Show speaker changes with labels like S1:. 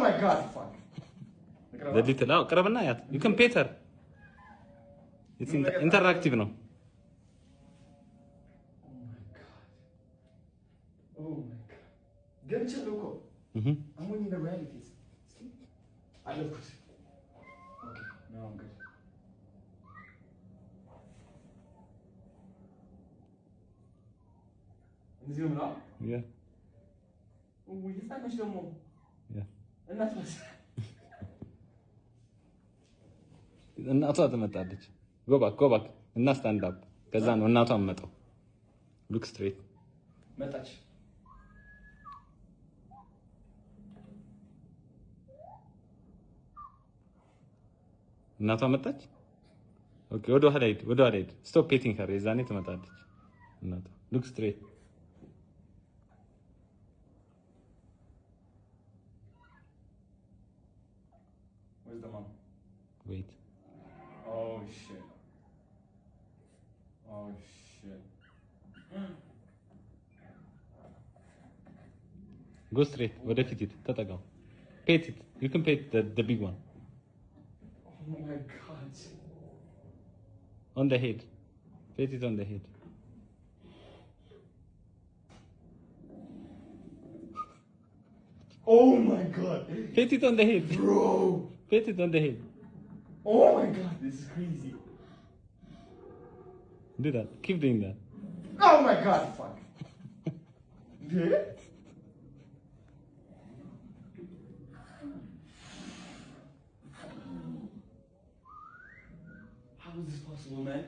S1: my god, fuck.
S2: The little. Oh, قربنا ያት. You can pet her. It's interactive ነው.
S1: Oh my god. ገብቼ ነው እኮ አሁን in the realities. I love it. Okay, now I'm good. እዚህ ነው ነው?
S2: Yeah.
S1: ወይ ይጣመሽ ደግሞ
S2: Yeah.
S1: እናትስ
S2: እናቷ ትመጣለች። Go back. እና stand up. ከዛ ነው እናቷ መጣው. Look straight.
S1: መጣች።
S2: እናቷ መጣች። ኦኬ ወደ ኋላ ሂድ. Stop petting her. የዛኔ ትመጣለች እናቷ። Look straight.
S1: Where's the mom?
S2: Wait.
S1: Oh shit. Oh shit.
S2: Go straight. ወደፊት ሂድ። ተጠጋው. Pet it. You can pet the big one.
S1: Oh my god.
S2: On the head. Pet it on the head.
S1: Oh my god.
S2: Pet it on the head.
S1: Bro.
S2: Pet it on the head.
S1: Oh my god, this is crazy.
S2: Do that. Keep doing that.
S1: Oh my god, fuck. Yeah? How is this possible, man?